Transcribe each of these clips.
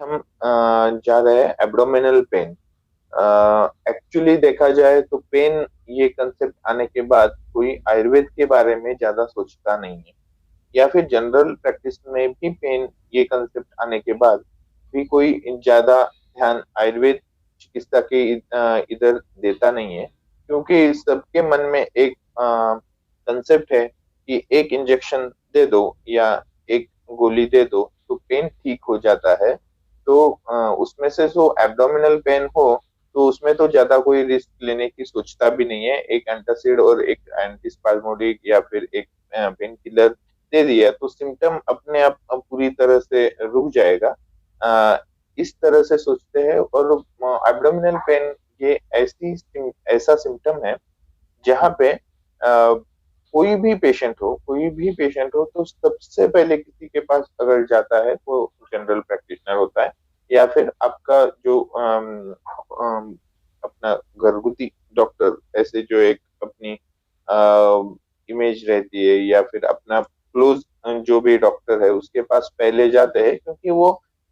हम जा रहे हैं एब्डोमिनल पेन। एक्चुअली देखा जाए तो पेन ये कंसेप्ट आने के बाद कोई आयुर्वेद के बारे में ज्यादा सोचता नहीं है, या फिर जनरल प्रैक्टिस में भी पेन ये कंसेप्ट आने के बाद भी कोई ज्यादा ध्यान आयुर्वेद चिकित्सा के इधर देता नहीं है, क्योंकि सबके मन में एक कंसेप्ट है कि एक इंजेक्शन दे दो या एक गोली दे दो तो पेन ठीक हो जाता है। तो उसमें से जो एब्डोमिनल पेन हो तो उसमें तो ज्यादा कोई रिस्क लेने की सोचता भी नहीं है। एक एंटासिड और एक एंटीस्पाज्मोडिक या फिर एक पेन किलर दे दिया तो सिम्टम अपने आप पूरी तरह से रुक जाएगा। अ, इस तरह से सोचते हैं। और एब्डोमिनल पेन ये ऐसा सिम्टम है जहाँ पे कोई भी पेशेंट हो तो सबसे पहले किसी के पास अगर जाता है वो जनरल प्रैक्टिशनर होता है, या फिर आपका जो अपना घरगुती डॉक्टर, ऐसे जो एक अपनी इमेज रहती है, या फिर अपना क्लोज जो भी डॉक्टर है उसके पास पहले जाते हैं, क्योंकि वो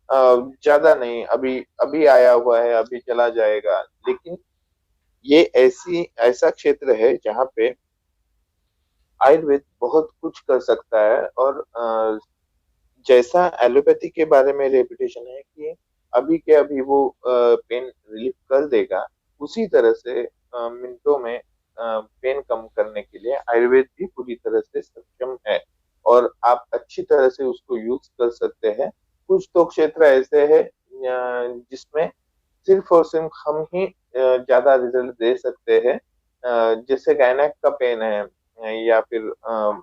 अ, ज्यादा नहीं, अभी अभी आया हुआ है, अभी चला जाएगा। लेकिन ये ऐसी ऐसा क्षेत्र है जहाँ पे आयुर्वेद बहुत कुछ कर सकता है। और जैसा एलोपैथी के बारे में रेपुटेशन है कि अभी के अभी वो पेन रिलीफ कर देगा, उसी तरह से मिनटों में पेन कम करने के लिए आयुर्वेद भी पूरी तरह से सक्षम है। और आप अच्छी तरह से उसको यूज कर सकते हैं। कुछ तो क्षेत्र ऐसे है जिसमें सिर्फ और सिर्फ हम ही ज्यादा रिजल्ट दे सकते हैं। जैसे गायनेक का पेन है, या फिर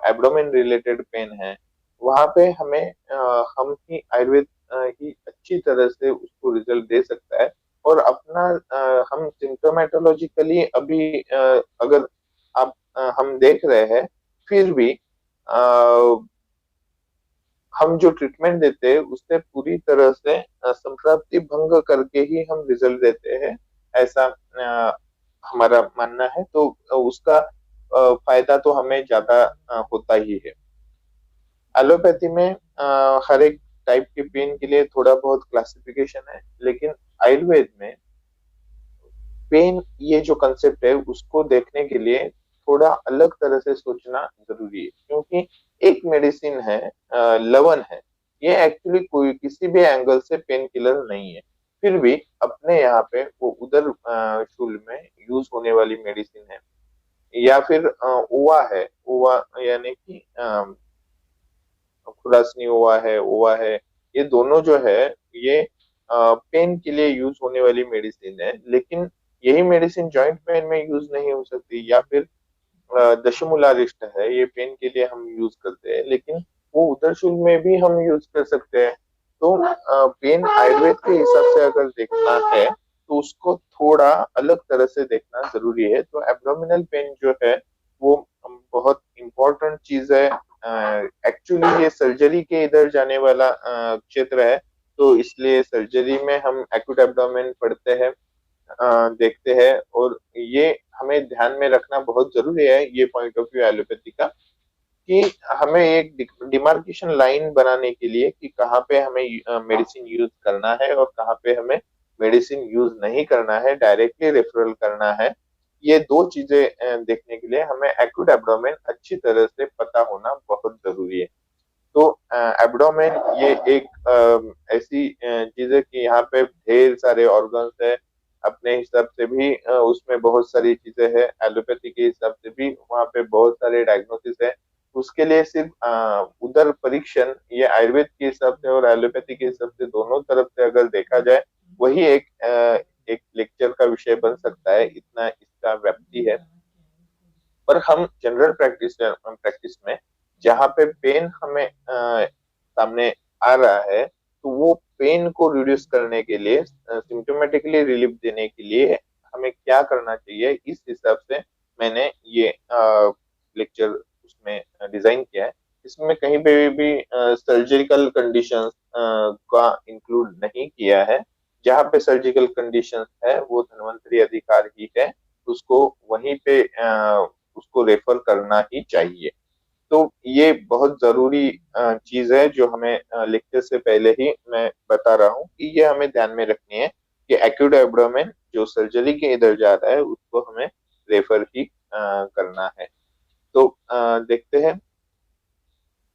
एब्डोमेन रिलेटेड पेन है, वहां पे हमें हम ही आयुर्वेद ही अच्छी तरह से उसको रिजल्ट दे सकता है। और अपना हम सिम्टोमेटोलॉजिकली अभी अगर हम देख रहे हैं, फिर भी हम जो ट्रीटमेंट देते हैं उससे पूरी तरह से संप्राप्ति भंग करके ही हम रिजल्ट देते हैं, ऐसा हमारा मानना है। तो उसका फायदा तो हमें ज्यादा होता ही है। एलोपैथी में हर एक टाइप के पेन के लिए थोड़ा बहुत क्लासिफिकेशन है, लेकिन आयुर्वेद में पेन ये जो कंसेप्ट है उसको देखने के लिए थोड़ा अलग तरह से सोचना जरूरी है, क्योंकि एक मेडिसिन है, लवन है, ये एक्चुअली कोई किसी भी एंगल से पेन किलर नहीं है। फिर भी अपने यहाँ पे वो उधर शूल में यूज होने वाली मेडिसिन है। या फिर ओवा है, ओवा यानी कि खुरासनी ओवा है, ये दोनों जो है ये पेन के लिए यूज होने वाली मेडिसिन है। लेकिन यही मेडिसिन जॉइंट पेन में यूज नहीं हो सकती। या फिर दशमूला रिस्ट है, ये पेन के लिए हम यूज करते हैं, लेकिन वो उदरशूल में भी हम यूज कर सकते हैं। तो पेन आयुर्वेद के हिसाब से अगर देखना है तो उसको थोड़ा अलग तरह से देखना जरूरी है। तो एब्डोमिनल पेन जो है वो बहुत इम्पोर्टेंट चीज है। एक्चुअली ये सर्जरी के इधर जाने वाला क्षेत्र है, तो इसलिए सर्जरी में हम एक्यूट एब्डोमेन पढ़ते हैं, देखते हैं। और ये हमें ध्यान में रखना बहुत जरूरी है, ये पॉइंट ऑफ व्यू एलोपैथी का, कि हमें एक डिमार्केशन लाइन बनाने के लिए कि कहाँ पे हमें मेडिसिन यूज करना है और कहाँ पे हमें मेडिसिन यूज नहीं करना है, डायरेक्टली रेफरल करना है। ये दो चीजें देखने के लिए हमें एक्यूट एब्डोमेन अच्छी तरह से पता होना बहुत जरूरी है। तो एब्डोमेन ये एक ऐसी चीज है कि यहाँ पे ढेर सारे ऑर्गन्स है। अपने हिसाब से भी उसमें बहुत सारी चीजें हैं, एलोपैथी के हिसाब से भी वहाँ पे बहुत सारे डायग्नोसिस है। उसके लिए सिर्फ उधर परीक्षण, ये आयुर्वेद के हिसाब से और एलोपैथी के हिसाब से दोनों तरफ से अगर देखा जाए, वही एक लेक्चर का विषय बन सकता है, इतना इसका व्याप्ति है। पर हम जनरल प्रैक्टिस में जहाँ पे पेन हमें सामने आ रहा है, तो वो पेन को रिड्यूस करने के लिए, सिम्टोमेटिकली रिलीफ देने के लिए हमें क्या करना चाहिए, इस हिसाब से मैंने ये लेक्चर उसमें डिजाइन किया है। इसमें कहीं पे भी सर्जिकल कंडीशंस का इंक्लूड नहीं किया है। जहाँ पे सर्जिकल कंडीशंस है वो धन्वंतरी अधिकार ही है, उसको वहीं पे उसको रेफर करना ही चाहिए। तो ये बहुत जरूरी चीज है जो हमें लिखते से पहले ही मैं बता रहा हूँ कि ये हमें ध्यान में रखनी है कि एक्यूट एब्डोमेन जो सर्जरी के इधर जा रहा है उसको हमें रेफर ही करना है। तो देखते हैं।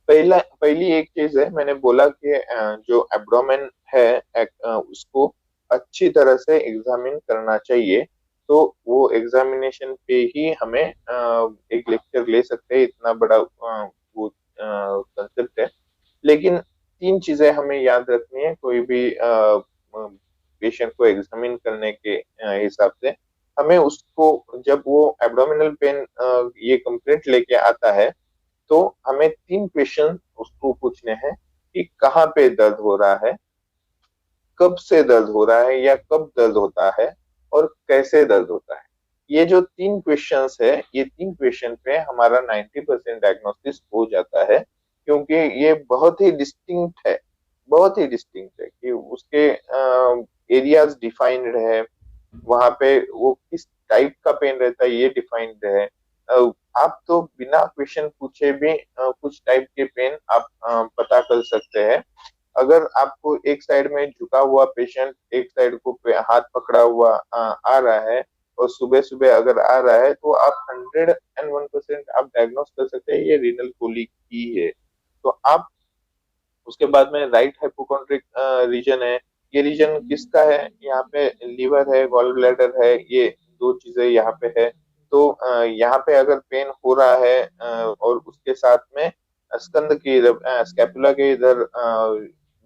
पहली एक चीज है, मैंने बोला कि जो एब्डोमेन है उसको अच्छी तरह से एग्जामिन करना चाहिए। तो वो एग्जामिनेशन पे ही हमें एक लेक्चर ले सकते हैं, इतना बड़ा वो कंसेप्ट है। लेकिन तीन चीजें हमें याद रखनी है कोई भी पेशेंट को एग्जामिन करने के हिसाब से। हमें उसको जब वो एब्डोमिनल पेन ये कंप्लेंट लेके आता है तो हमें तीन क्वेश्चन उसको पूछने हैं कि कहाँ पे दर्द हो रहा है, कब से दर्द हो रहा है या कब दर्द होता है, और कैसे दर्द होता है। ये जो तीन क्वेश्चंस है, ये तीन क्वेश्चन पे हमारा 90% डायग्नोसिस हो जाता है, क्योंकि ये बहुत ही डिस्टिंक्ट है। बहुत ही डिस्टिंक्ट है कि उसके एरियाज डिफाइंड है, वहां पे वो किस टाइप का पेन रहता है ये डिफाइंड है। आप तो बिना क्वेश्चन पूछे भी कुछ टाइप के पेन आप पता कर सकते हैं। अगर आपको एक साइड में झुका हुआ पेशेंट एक साइड को हाथ पकड़ा हुआ आ रहा है और सुबह सुबह अगर आ रहा है तो आप 101% आप डायग्नोस कर सकते हैं ये रीनल कोलिक की है। तो आप उसके बाद में राइट हाइपोकॉन्ड्रिक रीजन है। ये रीजन किसका है? यहाँ पे लीवर है, गॉल ब्लैडर है, ये दो चीजें यहाँ पे है। तो यहाँ पे अगर पेन हो रहा है और उसके साथ में स्कंद के इधर स्कैपुला के इधर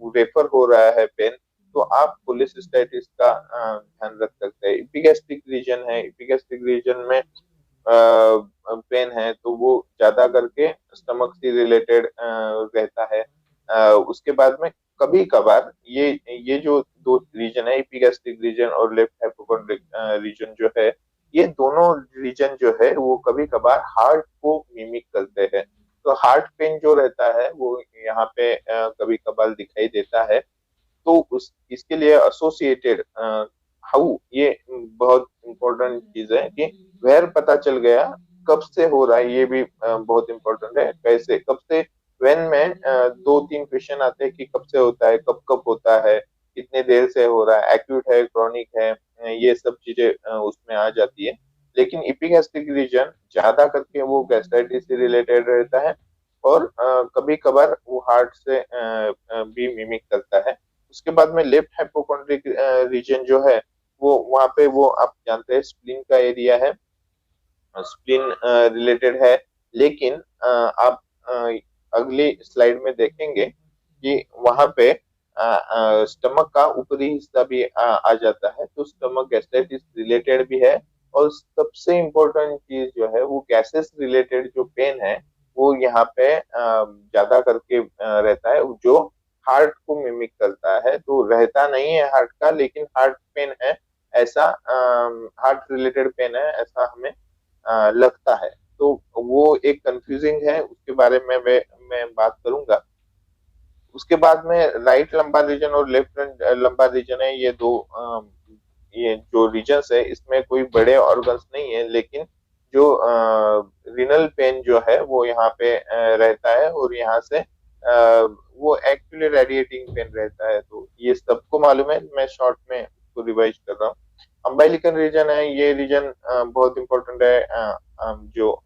रेफर हो रहा है पेन, तो आप कोलेसिस्टाइटिस का ध्यान रख सकते हैं। इपिगैस्ट्रिक रीजन है, इपिगैस्ट्रिक रीजन में पेन है तो वो ज्यादा करके स्टमक से रिलेटेड रहता है। उसके बाद में कभी कभार ये जो दो रीजन है, इपिगैस्ट्रिक रीजन और लेफ्ट हाइपोकॉन्ड्रिक रीजन जो है, ये दोनों रीजन जो है वो कभी कभार हार्ट को मिमिक करते हैं। तो हार्ट पेन जो रहता है वो यहाँ पे कभी कभार दिखाई देता है। तो उस इसके लिए एसोसिएटेड हाउ, ये बहुत इंपॉर्टेंट चीज है कि वेयर पता चल गया, कब से हो रहा है ये भी बहुत इंपॉर्टेंट है। कैसे कब से, वेन में दो तीन क्वेश्चन आते हैं कि कब से होता है, कब कब होता है, कितने देर से हो रहा है, एक्यूट है, क्रॉनिक है, ये सब चीजें उसमें आ जाती है। लेकिन इपिगैस्ट्रिक रीजन ज्यादा करके वो गैस्ट्राइटिस से रिलेटेड रहता है और कभी कभार वो हार्ट से भी मिमिक करता है। उसके बाद में लेफ्ट हाइपोकॉन्ड्रिक रीजन जो है वो वहां पे वो आप जानते हैं स्प्लीन का एरिया है, स्प्लीन रिलेटेड है। लेकिन आप अगली स्लाइड में देखेंगे कि वहां पे स्टमक का ऊपरी हिस्सा भी आ जाता है, तो स्टमक गैस्ट्राइटिस रिलेटेड भी है। और सबसे इम्पोर्टेंट चीज जो है वो गैसेस रिलेटेड जो पेन है वो यहाँ पे ज्यादा करके रहता है, जो हार्ट को मिमिक करता है। तो रहता नहीं है हार्ट का, लेकिन हार्ट पेन है ऐसा, हार्ट रिलेटेड पेन है ऐसा हमें लगता है। तो वो एक कंफ्यूजिंग है, उसके बारे में मैं बात करूंगा। उसके बाद में राइट लंबार रीजन और लेफ्ट लंबार रीजन है, ये दो ये जो रीजन्स है इसमें कोई बड़े ऑर्गन्स नहीं है, लेकिन जो रिनल पेन जो है वो यहाँ पे रहता है और यहाँ से वो एक्चुअली रेडिएटिंग पेन रहता है। तो ये सबको मालूम है, मैं शॉर्ट में उसको रिवाइज कर रहा हूँ। अम्बाइलिकल रीजन है, ये रीजन बहुत इंपॉर्टेंट है। जो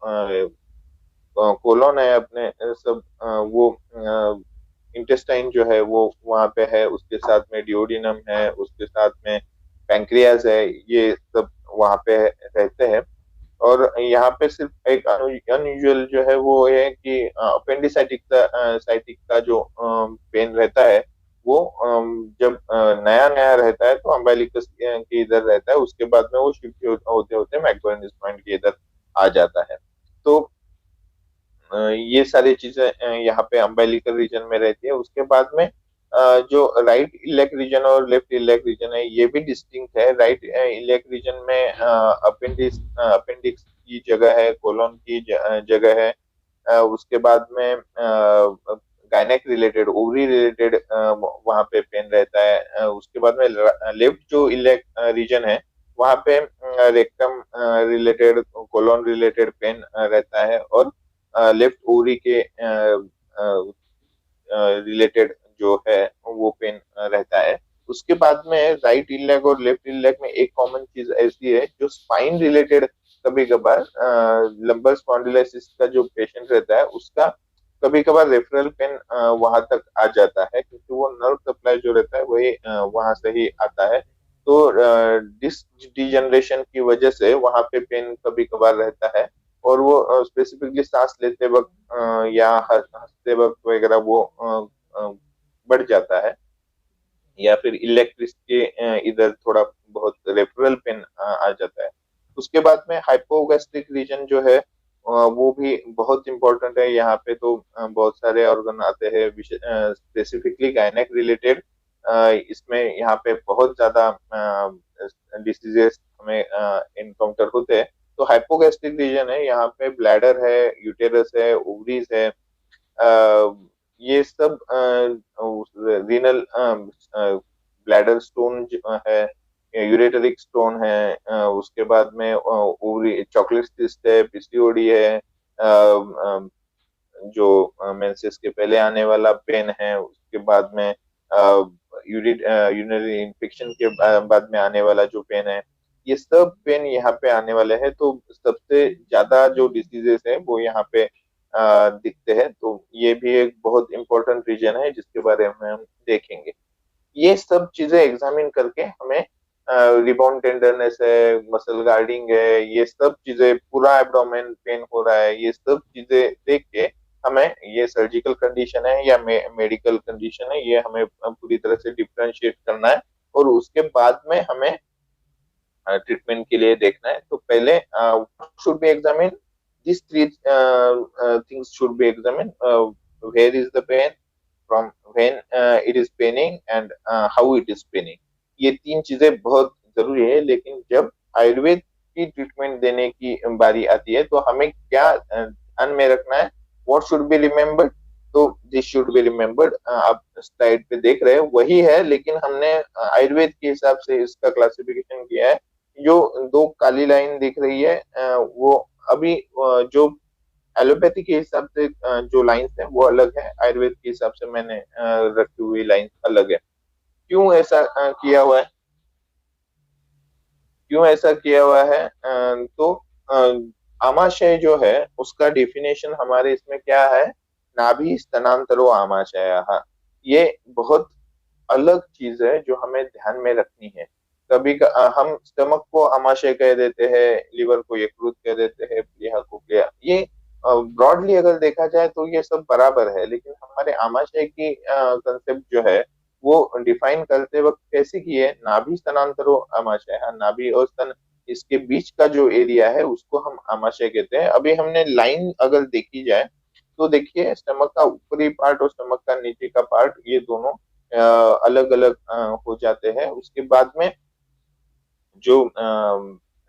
कोलोन है अपने सब वो इंटेस्टाइन जो है वो वहाँ पे है, उसके साथ में डिओडिनम है, उसके साथ में पैंक्रियाज है, ये सब वहाँ पे रहते हैं। और यहाँ पे सिर्फ एक अनयूजुअल जो है वो है कि अपेंडिसाइटिक का साइटिक का जो पेन रहता है वो जब नया नया रहता है तो अम्बाइलिकस के इधर रहता है, उसके बाद में वो शिफ्ट होते होते मैक्रोनिस पॉइंट के इधर आ जाता है। तो ये सारी चीजें यहाँ पे अम्बिलिकल रीजन में रहती है। उसके बाद में जो राइट इलेक रीजन और लेफ्ट इलेक रीजन है ये भी डिस्टिंक्ट है। राइट इलेक रीजन में अपेंडिक्स की जगह है, कोलोन की जगह है। उसके बाद में गायनेक रिलेटेड, ओवरी रिलेटेड वहाँ पे पेन रहता है। उसके बाद में लेफ्ट जो इलेक रीजन है वहाँ पे rectum related, colon related pain रहता है। और लेफ्ट ओवरी के रिलेटेड जो है वो पेन रहता है। उसके बाद में राइट इल लेग और लेफ्ट इल लेग में एक कॉमन चीज ऐसी है जो स्पाइन रिलेटेड कभी कभार लंबर स्पॉन्डिलोसिस का जो पेशेंट रहता है उसका कभी कभार रेफरल पेन वहां तक आ जाता है, क्योंकि वो नर्व सप्लाई जो रहता है वही वहां से ही आता है। तो डिस्क डिजनरेशन की वजह से वहां पे पेन कभी कभार रहता है, और वो स्पेसिफिकली सांस लेते वक्त या हंसते वक्त वगैरह वो बढ़ जाता है, या फिर इलेक्ट्रिक के इधर थोड़ा बहुत रेफरल पेन आ जाता है। उसके बाद में हाइपोगैस्ट्रिक रीजन जो है वो भी बहुत इंपॉर्टेंट है। यहाँ पे तो बहुत सारे ऑर्गन आते हैं स्पेसिफिकली गायनेक रिलेटेड। इसमें यहाँ पे बहुत ज्यादा डिसीजेस हमें इनकाउंटर होते हैं। तो हाइपोगैस्ट्रिक रीजन है, यहाँ पे ब्लैडर है, यूटेरस है, ओवरीज है, ये सब रीनल ब्लैडर स्टोन है, यूरेटरिक स्टोन है, उसके बाद में ओवरी चॉकलेट सिस्ट है, पीसीओडी है, जो मेंसेस के पहले आने वाला पेन है, उसके बाद में यूरिनरी इन्फेक्शन के बाद में आने वाला जो पेन है, ये सब पेन यहाँ पे आने वाले हैं। तो सबसे ज्यादा जो डिसीजेस है वो यहाँ पे दिखते हैं। तो ये भी एक बहुत इंपॉर्टेंट रीजन है जिसके बारे में हम देखेंगे। ये सब चीजें एग्जामिन करके हमें रिबाउंड टेंडरनेस है, मसल गार्डिंग है, ये सब चीजें, पूरा एब्डोमेन पेन हो रहा है, ये सब चीजें देख के हमें ये सर्जिकल कंडीशन है या मेडिकल कंडीशन है, ये हमें पूरी तरह से डिफरेंशिएट करना है। और उसके बाद में हमें ट्रीटमेंट के लिए देखना है। तो पहले should be examine this three things should be examine, where is the pain, from when it is paining, and how it is paining. ये तीन चीजें बहुत जरूरी है। लेकिन जब आयुर्वेद की ट्रीटमेंट देने की बारी आती है तो हमें क्या ध्यान में रखना है, व्हाट शुड बी रिमेम्बर्ड। तो दिस शुड बी रिमेम्बर्ड, आप स्लाइड पे देख रहे हैं वही है, लेकिन हमने आयुर्वेद के हिसाब से इसका क्लासिफिकेशन किया है। जो दो काली लाइन दिख रही है वो अभी जो एलोपैथी के हिसाब से जो लाइंस है वो अलग है, आयुर्वेद के हिसाब से मैंने रखी हुई लाइंस अलग है। क्यों ऐसा किया हुआ है? क्यों ऐसा किया हुआ है? तो आमाशय जो है उसका डेफिनेशन हमारे इसमें क्या है, नाभि स्थानांतरो आमाशय। ये बहुत अलग चीज है जो हमें ध्यान में रखनी है। हम स्टमक को आमाशय कह देते हैं, लिवर को यकृत कह देते हैं, प्लीहा को प्लीहा। ये ब्रॉडली अगर देखा जाए तो ये सब बराबर है, लेकिन हमारे आमाशय की कंसेप्ट जो है वो डिफाइन करते वक्त कैसे की है, नाभि स्थानांतरो आमाशय। नाभि और स्तन, इसके बीच का जो एरिया है उसको हम आमाशय कहते हैं। अभी हमने लाइन अगर देखी जाए तो देखिए, स्टमक का ऊपरी पार्ट और स्टमक का नीचे का पार्ट, ये दोनों अलग अलग हो जाते हैं। उसके बाद में जो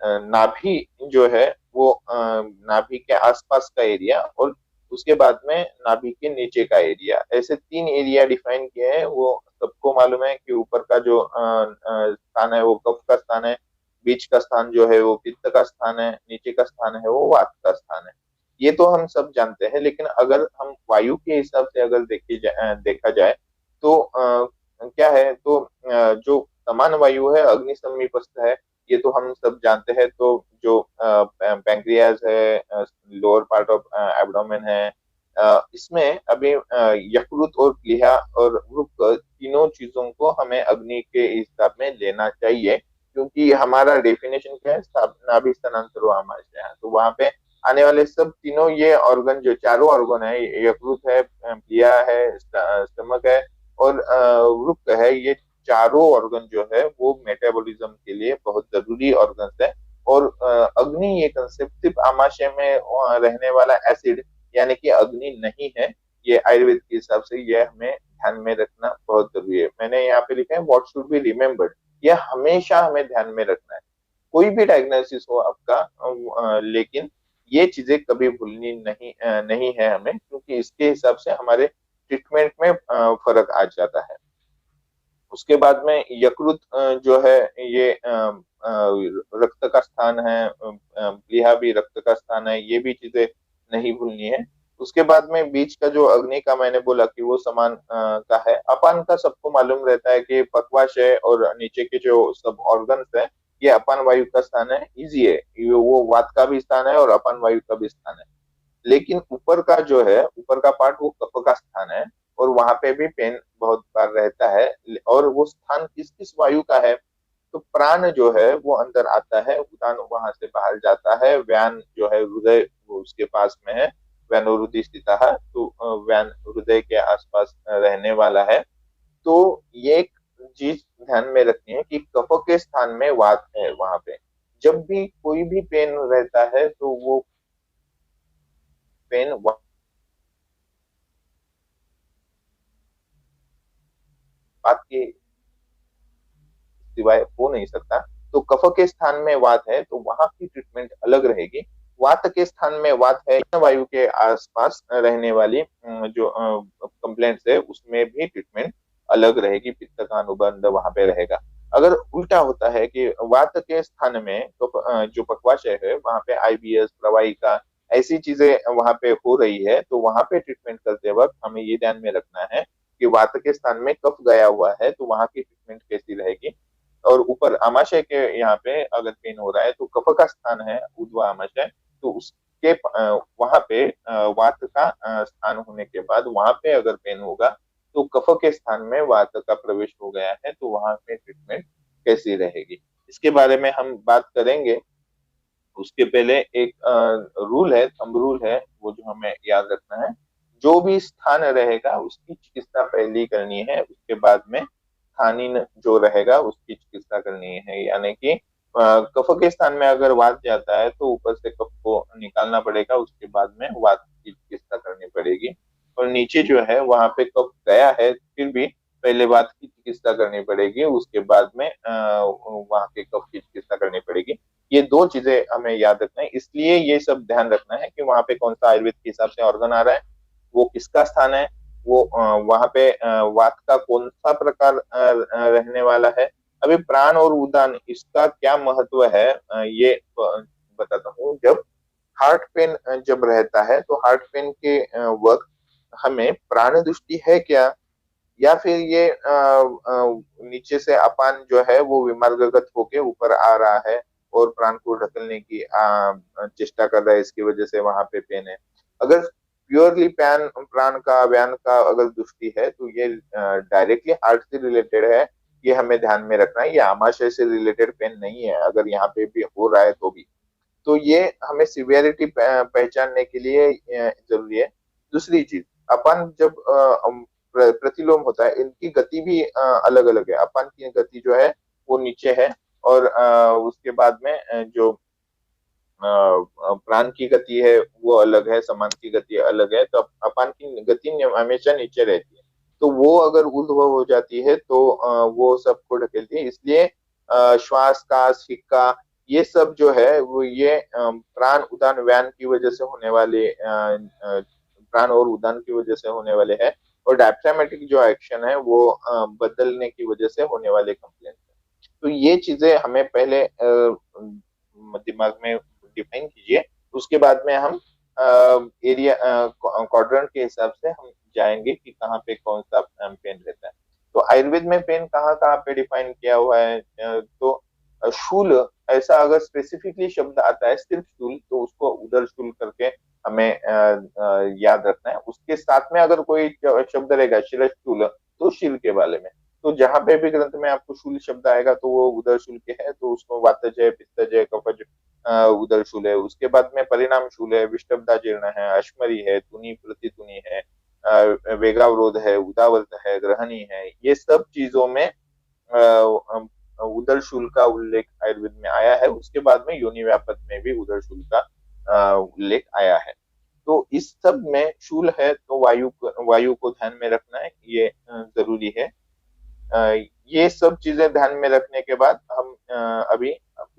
नाभि जो है वो नाभि के आसपास का एरिया, और उसके बाद में नाभि के नीचे का एरिया, ऐसे तीन एरिया डिफाइन किए हैं। वो सबको मालूम है कि ऊपर का जो स्थान है वो कफ का स्थान है, बीच का स्थान जो है वो पित्त का स्थान है, नीचे का स्थान है वो वात का स्थान है। ये तो हम सब जानते हैं, लेकिन अगर हम वायु के हिसाब से अगर देखा जाए तो क्या है, तो जो समान वायु है अग्नि समीपस्थ है, ये तो हम सब जानते हैं। तो जो पैंक्रियाज है, लोअर पार्ट ऑफ एब्डोमेन है, इसमें अभी यकृत और प्लीहा और वृक्क, तीनों चीजों को हमें अग्नि के हिसाब में लेना चाहिए, क्योंकि हमारा डेफिनेशन क्या है, नाभि स्थानांतरो आमाशय। तो वहां पे आने वाले सब तीनों ये ऑर्गन, जो चारों ऑर्गन है, यकृत है, प्लीहा है, स्टमक है और वृक्क है, ये चारों ऑर्गन जो है वो मेटाबॉलिज्म के लिए बहुत जरूरी ऑर्गन्स है। और अग्नि ये कंसेप्ट सिर्फ आमाशय में रहने वाला एसिड यानी कि अग्नि नहीं है। ये आयुर्वेद के हिसाब से ये हमें ध्यान में रखना बहुत जरूरी है। मैंने यहाँ पे लिखा है व्हाट शुड बी रिमेम्बर्ड, ये हमेशा हमें ध्यान में रखना है, कोई भी डायग्नोसिस हो आपका, लेकिन ये चीजें कभी भूलनी नहीं है हमें, क्योंकि इसके हिसाब से हमारे ट्रीटमेंट में फर्क आ जाता है। उसके बाद में यकृत जो है ये रक्त का स्थान है, प्लीहा भी रक्त का स्थान है, ये भी चीजें नहीं भूलनी है। उसके बाद में बीच का जो अग्नि का मैंने बोला कि वो समान का है। अपान का सबको मालूम रहता है कि पक्वाशय और नीचे के जो सब ऑर्गन्स है, ये अपान वायु का स्थान है, इजी है। वो वात का भी स्थान है और अपान वायु का भी स्थान है। लेकिन ऊपर का जो है, ऊपर का पार्ट वो कफ का स्थान है, और वहां पे भी पेन बहुत बार रहता है। और वो स्थान किस किस वायु का है? तो प्राण जो है वो अंदर आता है, उदान वहां से बाहर जाता है, व्यान जो है हृदय वो उसके पास में है, व्यानोरुद्धि स्थित है, तो व्यान हृदय के आसपास रहने वाला है। तो ये एक चीज ध्यान में रखनी है कि कफ के स्थान में वात है वहां पे। जब भी कोई भी पेन रहता है तो वो पेन वात के सिवाय हो नहीं सकता। तो कफ के स्थान में वात है तो वहां की ट्रीटमेंट अलग रहेगी। वात के स्थान में वात है, वायु के आसपास रहने वाली जो कंप्लेंट्स है उसमें भी ट्रीटमेंट अलग रहेगी, पित्त का अनुबंध वहां पे रहेगा। अगर उल्टा होता है कि वात के स्थान में तो जो पक्वाशय है वहां पे आईबीएस प्रवाहिका ऐसी चीजें वहां पे हो रही है, तो वहां पे ट्रीटमेंट करते वक्त हमें ये ध्यान में रखना है कि वात के स्थान में कफ गया हुआ है तो वहां की ट्रीटमेंट कैसी रहेगी। और ऊपर आमाशय के यहाँ पे अगर पेन हो रहा है तो कफ का स्थान है ऊर्ध्व आमाशय, तो उसके वहां पे वात का स्थान होने के बाद वहां पे अगर पेन होगा तो कफ के स्थान में वात का प्रवेश हो गया है, तो वहां पे ट्रीटमेंट कैसी रहेगी इसके बारे में हम बात करेंगे। उसके पहले एक रूल है, थंब रूल है, वो जो हमें याद रखना है। जो भी स्थान रहेगा उसकी चिकित्सा पहले करनी है, उसके बाद में स्थानीय जो रहेगा उसकी चिकित्सा करनी है। यानी कि कफ के स्थान में अगर वात जाता है तो ऊपर से कफ को निकालना पड़ेगा, उसके बाद में वात की चिकित्सा करनी पड़ेगी। और नीचे जो है वहां पे कफ गया है फिर भी पहले वात की चिकित्सा करनी पड़ेगी, उसके बाद में वहां के कफ की चिकित्सा करनी पड़ेगी। ये दो चीजें हमें याद रखना है, इसलिए ये सब ध्यान रखना है कि वहां पे कौन सा आयुर्वेद के हिसाब से ऑर्गन आ रहा है, वो किसका स्थान है, वो वहां पे वात का कौन सा प्रकार रहने वाला है। अभी प्राण और उदान इसका क्या महत्व है, ये बताता हूँ। जब हार्ट पेन जब रहता है तो हार्ट पेन के वक्त हमें प्राण दृष्टि है क्या, या फिर ये नीचे से अपान जो है वो विमार्गगत होके ऊपर आ रहा है और प्राण को ढकलने की चेष्टा कर रहा है, इसकी वजह से वहां पे पेन है। अगर प्योरली पैन प्राण का व्यान का अगर दृष्टि है तो ये डायरेक्टली हार्ट से रिलेटेड है, ये हमें ध्यान में रखना है। ये आमाशय से रिलेटेड पेन नहीं है, अगर यहाँ पे भी हो रहा है तो भी। तो ये हमें सिवियरिटी पहचानने के लिए जरूरी है। दूसरी चीज, अपन जब प्रतिलोम होता है इनकी गति भी अलग अलग है। अपन की गति जो है वो नीचे है, और उसके बाद में जो प्राण की गति है वो अलग है, समान की गति अलग है। तो अपान की गति हमेशा नीचे रहती है, तो वो अगर ऊर्ध्व हो जाती है तो वो सबको ढकेलती है। इसलिए श्वास का सिक्का ये सब जो है वो ये प्राण उदान व्यान की वजह से होने वाले प्राण और उदान की वजह से होने वाले हैं। और डायफ्रामेटिक जो एक्शन है वो बदलने की वजह से होने वाले कंप्लेंट है। तो ये चीजें हमें पहले दिमाग में डिफाइन कीजिए। उसके बाद में हम एरिया क्वाड्रेंट के हिसाब से हम जाएंगे कि कहाँ पे कौन सा पेन रहता है। तो आयुर्वेद में पेन कहाँ कहाँ पे डिफाइन किया हुआ है, तो शूल, ऐसा अगर स्पेसिफिकली शब्द आता है सिर्फ शूल तो उसको उदर शूल करके हमें याद रखना है। उसके साथ में अगर कोई शब्द रहेगा शिरशूल तो शिल के बारे में। तो जहां पे भी ग्रंथ में आपको शूल शब्द आएगा तो वो उदर शूल के है, तो उसको वातजय पित्तजय कफज उदर शूल है। उसके बाद में परिणाम शूल है, विष्टब्दा जीर्ण है, अश्मरी है, तुनी प्रतितुनी है, वेगावरोध है, उदावर्त है, ग्रहणी है। ये सब चीजों में उदर शूल का उल्लेख आयुर्वेद में आया है। उसके बाद में योनि व्यापक में भी उदर शूल का उल्लेख आया है। तो इस सब में शूल है तो वायु को ध्यान में रखना है, ये जरूरी है। अ, ये सब चीजें ध्यान में रखने के बाद हम अभी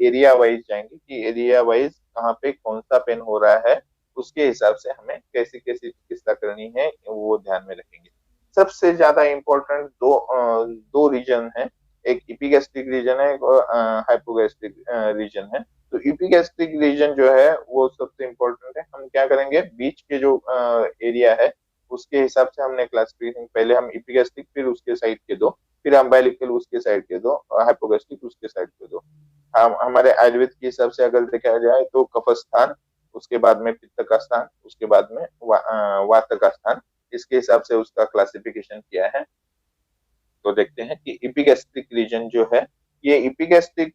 एरिया वाइज जाएंगे कि एरिया वाइज कहाँ पे कौन सा पेन हो रहा है, उसके हिसाब से हमें कैसी कैसी चिकित्सा करनी है वो ध्यान में रखेंगे। सबसे ज्यादा इम्पोर्टेंट दो रीजन है। एक इपिगैस्ट्रिक रीजन है, एक हाइपोगैस्ट्रिक रीजन है। तो इपिगैस्ट्रिक रीजन जो है वो सबसे इम्पोर्टेंट है। हम क्या करेंगे, बीच के जो एरिया है उसके हिसाब से हमने क्लासिफिकेशन, पहले हम इपिगैस्ट्रिक, फिर उसके साइड के दो, फिर अम्बिलिकल उसके साइड के दो, और हाइपोगैस्ट्रिक उसके साइड के दो। हम हमारे आयुर्वेद के हिसाब से अगर देखा जाए तो कफ स्थान, उसके बाद में पित्त का स्थान, उसके बाद में वात का स्थान, इसके हिसाब से उसका क्लासिफिकेशन किया है। तो देखते हैं कि इपिगैस्ट्रिक रीजन जो है, ये इपिगैस्ट्रिक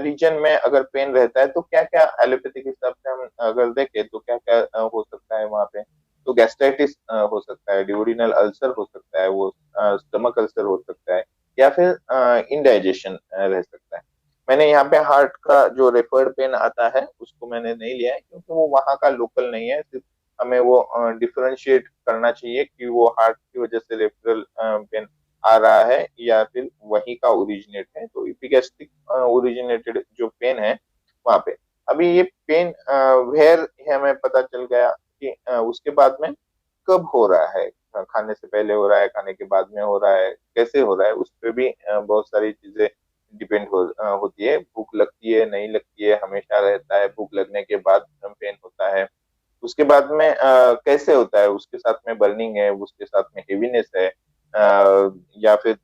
रीजन में अगर पेन रहता है तो क्या क्या एलोपैथिक हिसाब से हम अगर देखें तो क्या क्या हो सकता है वहां पे। तो गैस्ट्राइटिस हो सकता है, ड्यूडिनल अल्सर हो सकता है, वो स्टमक अल्सर हो सकता है, या फिर इंडाइजेशन रह सकता है। मैंने यहाँ पे हार्ट का जो रेफर्ड पेन आता है उसको मैंने नहीं लिया है, क्योंकि वो वहाँ का लोकल नहीं है। सिर्फ हमें वो डिफरेंशिएट करना चाहिए कि वो हार्ट की वजह से रेफरल पेन आ रहा है या फिर वही का ओरिजिनेट है। तो इपिगैस्ट्रिक ओरिजिनेटेड जो पेन है वहां पे, अभी ये पेन वेयर हमें पता चल गया कि उसके बाद में कब हो रहा है, खाने से पहले हो रहा है, खाने के बाद में हो रहा है, कैसे हो रहा है, उस पर भी बहुत सारी चीजें डिपेंड होती है। भूख लगती है, नहीं लगती है, हमेशा रहता है, भूख लगने के बाद पेन होता है, उसके बाद में कैसे होता है, उसके साथ में बर्निंग है, उसके साथ में हेवीनेस है, या फिर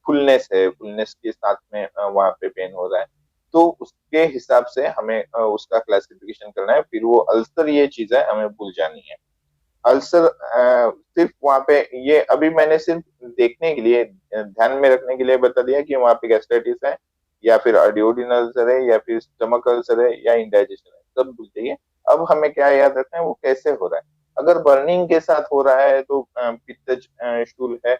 फुलनेस है, फुलनेस के साथ में वहां पे पेन हो रहा है। तो उसके हिसाब से हमें उसका क्लासिफिकेशन करना है। फिर वो अल्सर, ये चीज है हमें भूल जानी है। अल्सर सिर्फ वहां पे, ये अभी मैंने सिर्फ देखने के लिए, ध्यान में रखने के लिए बता दिया कि वहां पे गैस्ट्राइटिस है, या फिर डिओडिनल अल्सर है, या फिर स्टमक अल्सर है, या इंडाइजेशन है, सब भूल जाइए। अब हमें क्या याद रखना है, वो कैसे हो रहा है। अगर बर्निंग के साथ हो रहा है तो पित्तज स्टूल है।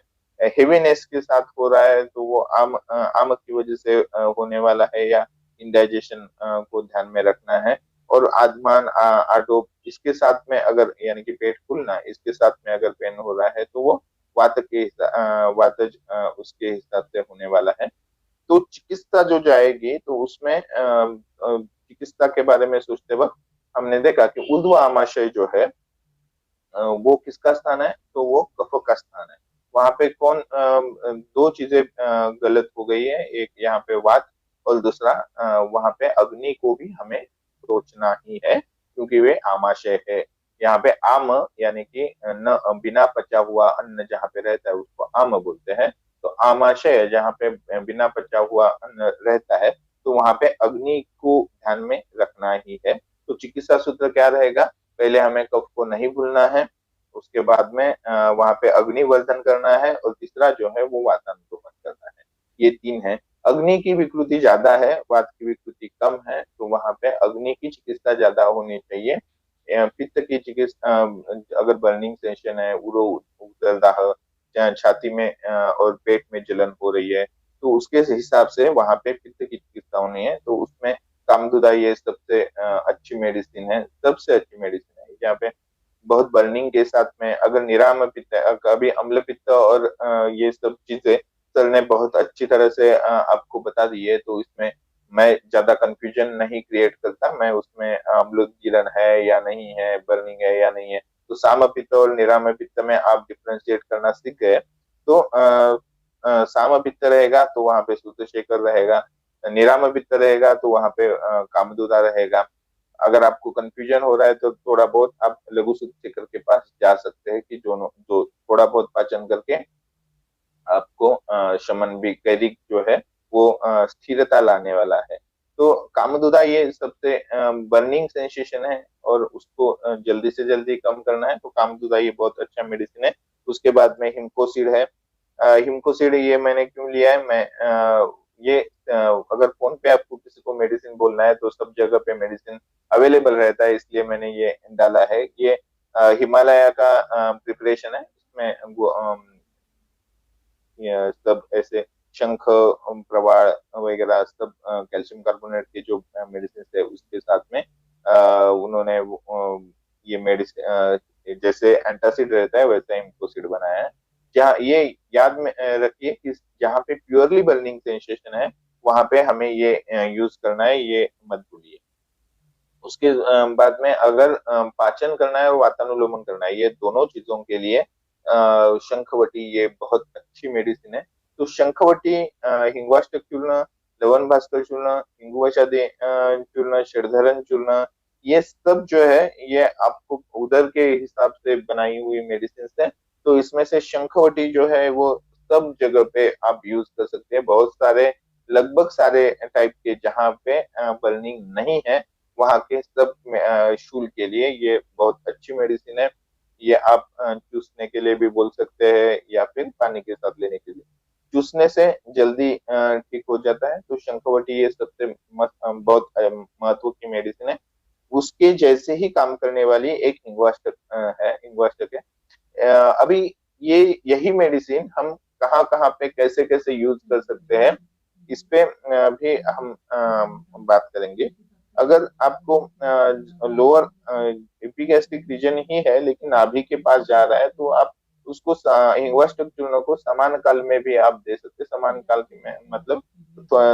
हेवीनेस के साथ हो रहा है तो वो आमक की वजह से होने वाला है, या इंडाइजेशन को ध्यान में रखना है। और आजमान आटोप, इसके साथ में अगर, यानी कि पेट फूलना, इसके साथ में अगर पेन हो रहा है तो वो वात के वातज उसके हिसाब से होने वाला है। तो चिकित्सा जो जाएगी तो उसमें चिकित्सा के बारे में सोचते वक्त हमने देखा कि ऊर्ध्व आमाशय जो है वो किसका स्थान है, तो वो कफ का स्थान है। वहां पे कौन दो चीजें गलत हो गई है, एक यहाँ पे वात, और दूसरा वहां पे अग्नि को भी हमें सोचना ही है, क्योंकि वे आमाशय है। यहाँ पे आम, यानी कि न बिना पचा हुआ अन्न जहाँ पे रहता है उसको आम बोलते हैं। तो आमाशय जहाँ पे बिना पचा हुआ अन्न रहता है, तो वहां पे अग्नि को ध्यान में रखना ही है। तो चिकित्सा सूत्र क्या रहेगा, पहले हमें कफ को नहीं भूलना है, उसके बाद में वहां पे अग्निवर्धन करना है, और तीसरा जो है वो वातानुकूलन करना है। ये तीन है। अग्नि की विकृति ज्यादा है, वात की विकृति कम है, तो वहां पे अग्नि की चिकित्सा ज्यादा होनी चाहिए। पित्त की चिकित्सा, अगर बर्निंग सेंशन है, उरो उदरदाह, छाती में और पेट में जलन हो रही है, तो उसके हिसाब से वहां पे पित्त की चिकित्सा होनी है। तो उसमें कामदुदा ये सबसे अच्छी मेडिसिन है, सबसे अच्छी मेडिसिन है। यहाँ पे बहुत बर्निंग के साथ में अगर निराम पित्त, कभी अम्ल पित्त और ये सब चीजें सर ने बहुत अच्छी तरह से आपको बता दी है, तो इसमें मैं ज्यादा कंफ्यूजन नहीं क्रिएट करता। मैं उसमें अम्लोदगीरण है या नहीं है, बर्निंग है या नहीं है, तो साम पित्त और निराम पित्त में आप डिफ्रेंशिएट करना सीख गए। तो साम पित्त रहेगा तो वहां पे सूत्रशेखर रहेगा, निराम पित्त रहेगा तो वहां पे कामदूदा रहेगा। अगर आपको कंफ्यूजन हो रहा है तो थोड़ा बहुत आप लघु शिक्षक के पास जा सकते हैं, कि दोनों जो थोड़ा बहुत पाचन करके आपको शमन भी कैरिक जो है वो स्थिरता लाने वाला है। तो कामदुदा ये सबसे बर्निंग सेंसेशन है, और उसको जल्दी से जल्दी कम करना है, तो कामदुदा ये बहुत अच्छा मेडिसिन है। उसके बाद में हिमकोसिड है। हिमकोसिड ये मैंने क्यों लिया है, मैं ये अगर फोन पे आपको किसी को मेडिसिन बोलना है तो सब जगह पे मेडिसिन अवेलेबल रहता है, इसलिए मैंने ये डाला है। ये हिमालय का प्रिपरेशन है, इसमें ये सब ऐसे शंख, प्रवाल वगैरह सब कैल्शियम कार्बोनेट के जो मेडिसिन है उसके साथ में उन्होंने ये मेडिसिन जैसे एंटासिड रहता है वैसा इम्कोसिड बनाया है। जहाँ ये याद में रखिए कि जहाँ पे प्योरली बर्निंग सेंसेशन है वहां पे हमें ये यूज करना है, ये मत भूलिए। उसके बाद में अगर पाचन करना है और वातानुलोमन करना है, ये दोनों चीजों के लिए शंखवटी ये बहुत अच्छी मेडिसिन है। तो शंखवटी, हिंगवाष्टक चूर्ण, लवण भास्कर चूर्ण, हिंगुआचार्य चूर्ण, षडधरण चूर्ण, ये सब जो है ये आपको उधर के हिसाब से बनाई हुई मेडिसिन है। तो इसमें से शंखवटी जो है वो सब जगह पे आप यूज कर सकते हैं। बहुत सारे, लगभग सारे टाइप के जहाँ पे बर्निंग नहीं है, वहाँ के सब शूल के लिए ये बहुत अच्छी मेडिसिन है। ये आप चूसने के लिए भी बोल सकते हैं या फिर पानी के साथ लेने के लिए। चूसने से जल्दी ठीक हो जाता है। तो शंखवटी ये सबसे बहुत महत्व की मेडिसिन है। उसके जैसे ही काम करने वाली एक हिंगवाष्टक है, हिंगवाष्टक है। अभी ये यही मेडिसिन हम कहाँ कहाँ पे कैसे कैसे यूज कर सकते हैं, इस पे भी हम बात करेंगे। अगर आपको लोअर एपिगैस्ट्रिक रीजन ही है लेकिन नाभि के पास जा रहा है, तो आप उसको हिंगवाष्टक चूर्ण को समान काल में भी आप दे सकते हैं। समान काल में मतलब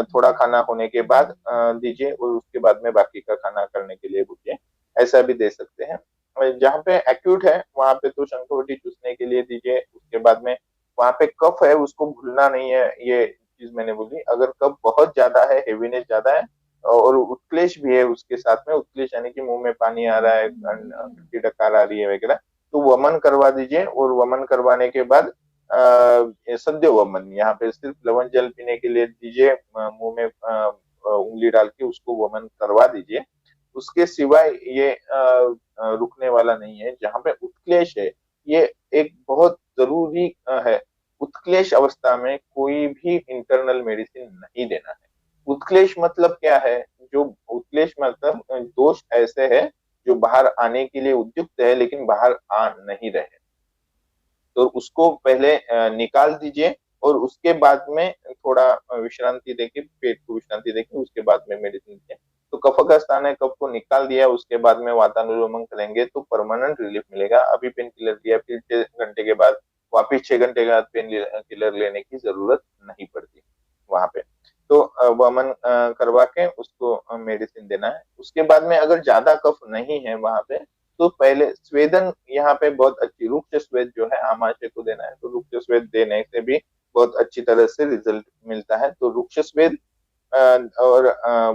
थोड़ा खाना होने के बाद दीजिए और उसके बाद में बाकी का खाना करने के लिए रुकिए, ऐसा भी दे सकते हैं। जहाँ पे एक्यूट है वहां पे तो शंखवटी चूसने के लिए दीजिए। उसके बाद में वहां पे कफ है उसको भूलना नहीं है, ये चीज मैंने बोली। अगर कफ बहुत ज्यादा है, हेवीनेस ज्यादा है और उत्क्लेश भी है उसके साथ में, उत्क्लेश यानी कि मुंह में पानी आ रहा है, खट्टी डकार आ रही है वगैरह, तो वमन करवा दीजिए। और वमन करवाने के बाद सद्य वमन, यहाँ पे सिर्फ लवण जल पीने के लिए दीजिए, मुंह में उंगली डाल के उसको वमन करवा दीजिए। उसके सिवाय ये रुकने वाला नहीं है। जहाँ पे उत्क्लेश है, ये एक बहुत जरूरी है। उत्क्लेश अवस्था में कोई भी इंटरनल मेडिसिन नहीं देना है। उत्क्लेश मतलब क्या है? जो उत्क्लेश मतलब दोष ऐसे है जो बाहर आने के लिए उद्युक्त है लेकिन बाहर आ नहीं रहे, तो उसको पहले निकाल दीजिए और उसके बाद में थोड़ा विश्रांति देके, पेट को विश्रांति देके उसके बाद में मेडिसिन दीजिए। तो कफ का स्थान है, कफ को निकाल दिया, उसके बाद में वातानुलोमन करेंगे तो परमानेंट रिलीफ मिलेगा। अभी पेन किलर दिया, फिर 6 घंटे के बाद वापिस 6 घंटे के बाद पेन किलर लेने की जरूरत नहीं पड़ती वहां पे। तो वमन करवा के उसको मेडिसिन देना है। उसके बाद में अगर ज्यादा कफ नहीं है वहां पे, तो पहले स्वेदन, यहाँ पे बहुत अच्छी रुक्ष स्वेद जो है आमाशय को देना है। तो रुक्ष स्वेद देने से भी बहुत अच्छी तरह से रिजल्ट मिलता है। तो रुक्ष स्वेद और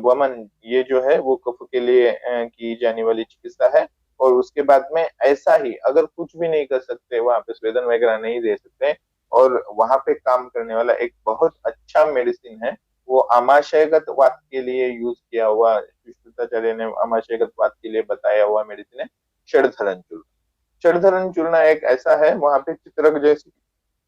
वमन, ये जो है वो कफ के लिए की जाने वाली चिकित्सा है। और उसके बाद में ऐसा ही अगर कुछ भी नहीं कर सकते, वहां पे स्वेदन वगैरह नहीं दे सकते, और वहां पे काम करने वाला एक बहुत अच्छा मेडिसिन है, वो आमाशयगत वात के लिए यूज किया हुआ, सुश्रुताचार्य ने आमाशयगत वात के लिए बताया हुआ मेडिसिन है षडधरण चूर्ण। षडधरण चूर्ण एक ऐसा है, वहां पे चित्रक जैसी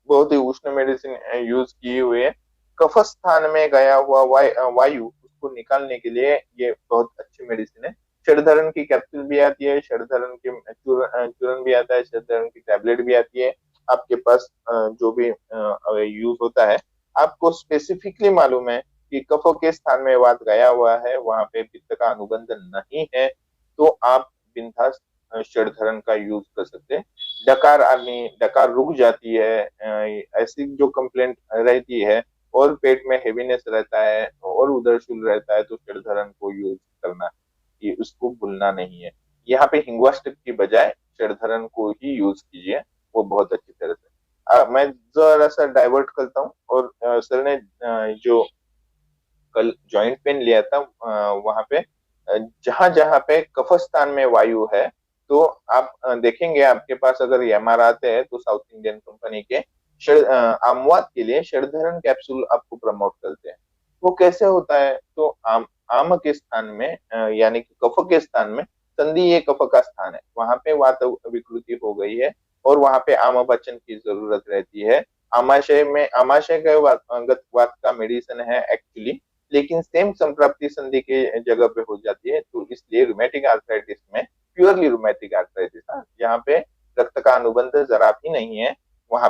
बहुत ही उष्ण मेडिसिन यूज की हुई है। कफ स्थान में गया हुआ वायु उसको निकालने के लिए ये बहुत अच्छी मेडिसिन है। षडधरण की कैप्सूल भी आती है, षडधरण की चूर्ण भी आता है, षडधरण की टैबलेट भी आती है। आपके पास जो भी यूज होता है, आपको स्पेसिफिकली मालूम है कि कफ के स्थान में वात गया हुआ है, वहां पे पित्त का अनुबंध नहीं है, तो आप बिंदास षडधरण का यूज कर सकते हैं। डकार आदमी, डकार रुक जाती है, ऐसी जो कंप्लेंट रहती है, और पेट में हेवीनेस रहता है और उदरशूल रहता है, तो षडधरण को यूज करना, ये उसको भूलना नहीं है। यहाँ पे हिंगवाष्टक की बजाय षडधरण को ही यूज कीजिए, वो बहुत अच्छी तरह से। मैं जरा सा डाइवर्ट करता हूँ, और सर ने जो कल जॉइंट पेन लिया था, वहां पे जहां जहां पे कफस्थान में वायु है, तो आप देखेंगे आपके पास अगर एमआर आते हैं तो साउथ इंडियन कंपनी के आमवात के लिए षडधरण कैप्सूल आपको प्रमोट करते हैं। वो कैसे होता है? तो आम के स्थान में यानी कि कफ के स्थान में, संधि ये कफ का स्थान है, वहां पे वात विकृति हो गई है और वहां पे आम पाचन की जरूरत रहती है। आमाशय में, आमाशय का वात का मेडिसिन है एक्चुअली, लेकिन सेम संप्राप्ति संधि के जगह पे हो जाती है। तो इसलिए रूमेटिक आर्थराइटिस में, प्योरली रूमेटिक आर्थराइटिस, यहाँ पे रक्त का अनुबंध जरा भी नहीं है, वहां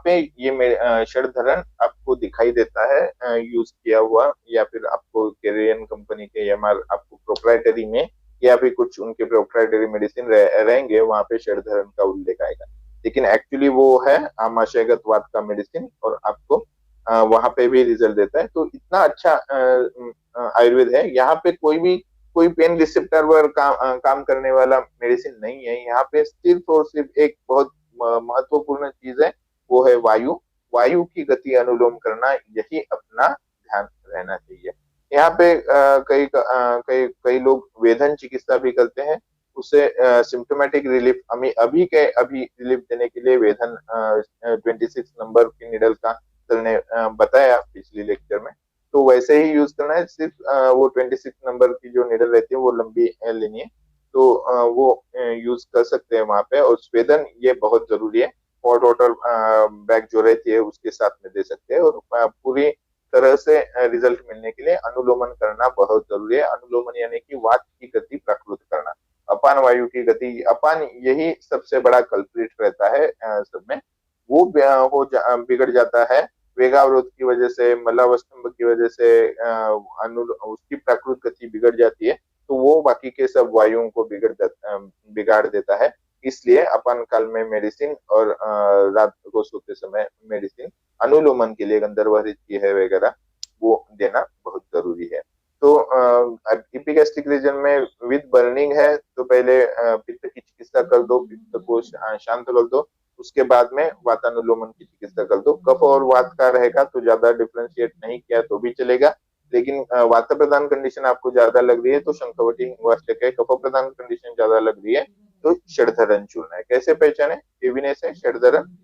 पे ये षडधरण आपको दिखाई देता है यूज किया हुआ, या फिर आपको केरियन कंपनी के एमआर आपको प्रोप्राइटरी में या फिर कुछ उनके प्रोप्राइटरी मेडिसिन रहेंगे, वहां पे षडधरण का उल्लेख आएगा। लेकिन एक्चुअली वो है आमाशयगत वात का मेडिसिन, और आपको वहां पे भी रिजल्ट देता है। तो इतना अच्छा आयुर्वेद है। यहाँ पे कोई पेन रिसेप्टर पर काम करने वाला मेडिसिन नहीं है। यहाँ पे सिर्फ और सिर्फ एक बहुत महत्वपूर्ण चीज है, वो है वायु। वायु की गति अनुलोम करना, यही अपना ध्यान रहना चाहिए। यहाँ पे कई कई लोग वेदन चिकित्सा भी करते हैं। उससे सिम्टोमेटिक रिलीफ, हमें अभी के अभी रिलीफ देने के लिए वेदन 26 नंबर की निडल का सर ने बताया पिछली लेक्चर में। तो वैसे ही यूज करना है। सिर्फ वो 26 नंबर की जो निडल रहती है वो लंबी लेनी है। तो वो यूज कर सकते हैं वहां पे। और स्वेदन ये बहुत जरूरी है। हॉट वाटर बैग जो रहती है उसके साथ में दे सकते हैं। और पूरी तरह से रिजल्ट मिलने के लिए अनुलोमन करना बहुत जरूरी है। अनुलोमन यानी कि वात की गति प्रकृत करना, अपान वायु की गति। अपान यही सबसे बड़ा कल्प्रिट रहता है सब में। वो बिगड़ जाता है वेगावरोध की वजह से, मलावस्तंभ की वजह से। उसकी प्राकृतिक गति बिगड़ जाती है। तो वो बाकी के सब वायुओं को बिगाड़ देता है। इसलिए अपान काल में मेडिसिन और रात को सोते समय मेडिसिन, अनुलोमन के लिए गंधर्व की है वगैरह, वो देना बहुत जरूरी है। तो इपिगैस्ट्रिक रीजन में विद बर्निंग है तो पहले पित्त की चिकित्सा कर दो, पित्त को शांत कर दो। उसके बाद में वातानुलोमन की चिकित्सा कर दो। कफ और वात का रहेगा तो ज्यादा डिफ्रेंशिएट नहीं किया तो भी चलेगा। लेकिन वात प्रधान कंडीशन आपको ज्यादा लग रही है तो शंखवटी हिंगवाष्टक है। कफ प्रधान कंडीशन ज्यादा लग रही है तो षडधरन चूर्ण है। कैसे पहचाने? केविनेस है, षडधरन,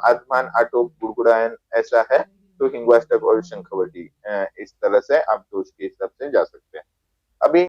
आत्मान, आटोप, गुड़गुड़ायन ऐसा है तो हिंगवाष्टक और शंखवटी, इस तरह से आप दोष के हिसाब से जा सकते हैं। अभी